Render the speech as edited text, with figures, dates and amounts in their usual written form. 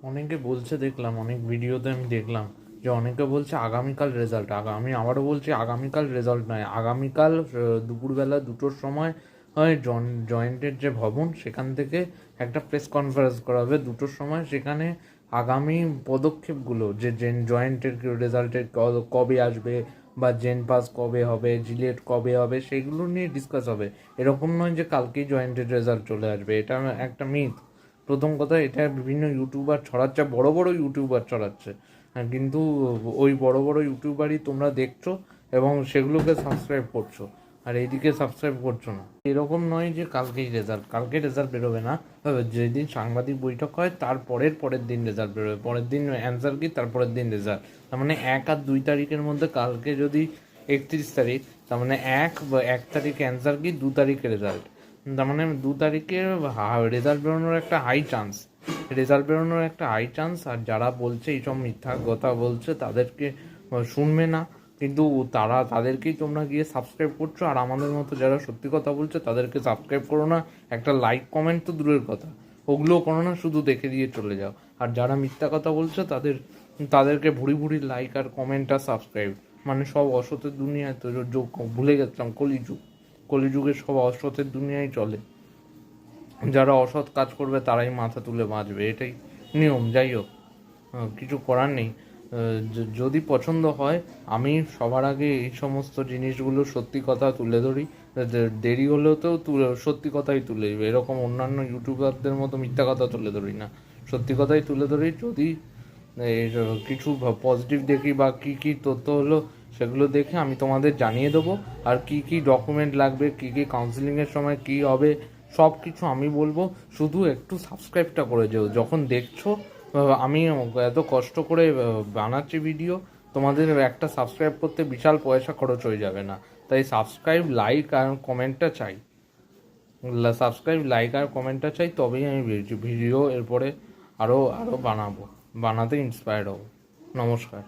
অনেকে বলছে, দেখলাম অনেক ভিডিওতে আমি দেখলাম যে অনেকে বলছে আগামীকাল রেজাল্ট। আমি আবারও বলছি আগামীকাল রেজাল্ট নয়, আগামীকাল দুপুরবেলা 2টোর সময় হয় জয়েন্টের যে ভবন সেখান থেকে একটা প্রেস কনফারেন্স করা হবে 2টোর সময়। সেখানে আগামী পদক্ষেপগুলো যে জয়েন্টের রেজাল্টের কবে আসবে বা জেন পাস কবে হবে, জিলেট কবে হবে, সেগুলো নিয়ে ডিসকাস হবে। এরকম নয় যে কালকেই জয়েন্টের রেজাল্ট চলে আসবে, এটা একটা মিথ। প্রথম কথা, এটা বিভিন্ন ইউটিউবার ছড়াচ্ছে, বড় বড় ইউটিউবার ছড়াচ্ছে। হ্যাঁ, কিন্তু ওই বড় বড় ইউটিউবারই তোমরা দেখছো এবং সেগুলোকে সাবস্ক্রাইব করছো, আর এইদিকে সাবস্ক্রাইব করছো না। এরকম নয় যে কালকে রেজাল্ট বেরোবে না। যেদিন সাংবাদিক বৈঠক হয় তার পরের দিন রেজাল্ট বেরোবে, পরের দিন অ্যান্সার কি, তারপরের দিন রেজাল্ট। তার মানে 1 আর 2 তারিখের মধ্যে, কালকে যদি 31 তারিখ, তার মানে 1 তারিখে অ্যান্সার কি, 2 তারিখে রেজাল্ট। তার মানে 2 তারিখে রেজাল্ট বেরোনোর একটা হাই চান্স। আর যারা বলছে এইসব মিথ্যা কথা বলছে তাদেরকে শুনবে না, কিন্তু তাদেরকেই তোমরা গিয়ে সাবস্ক্রাইব করছো। আর আমাদের মতো যারা সত্যি কথা বলছে তাদেরকে সাবস্ক্রাইব করো না। একটা লাইক কমেন্ট তো দূরের কথা, ওগুলোও করো না, শুধু দেখে দিয়ে চলে যাও। আর যারা মিথ্যা কথা বলছে তাদেরকে ভুড়ি ভুড়ি লাইক আর কমেন্ট আর সাবস্ক্রাইব। মানে সব অসতের দুনিয়ায় তো ভুলে গেছিলাম, কলিযুগে সব অসতের দুনিয়ায় চলে। যারা অসৎ কাজ করবে তারাই মাথা তুলে বাঁচবে, এটাই নিয়ম। যাই হোক, কিছু করার নেই। যদি পছন্দ হয়, আমি সবার আগে এই সমস্ত জিনিসগুলো সত্যি কথা তুলে ধরি। দেরি হলেও তো সত্যি কথাই তুলে ধরি, এরকম অন্যান্য ইউটিউবারদের মতো মিথ্যা কথা তুলে ধরি না, সত্যি কথাই তুলে ধরি। যদি এই কিছু পজিটিভ দেখি বা কী কী তথ্য হলো সেগুলো দেখে আমি তোমাদের জানিয়ে দেবো। আর কি কি ডকুমেন্ট লাগবে, কি কি কাউন্সিলিংয়ের সময় কি হবে, সব কিছু আমি বলবো। শুধু একটু সাবস্ক্রাইবটা করে যেও যখন দেখছো। আমি এত কষ্ট করে বানাচ্ছি ভিডিও, তোমাদের একটা সাবস্ক্রাইব করতে বিশাল পয়সা খরচ হয়ে যাবে না। তাই সাবস্ক্রাইব, লাইক আর কমেন্টটা চাই। তবেই আমি ভিডিও এরপরে আরও বানাতে ইন্সপায়ার্ড হব। নমস্কার।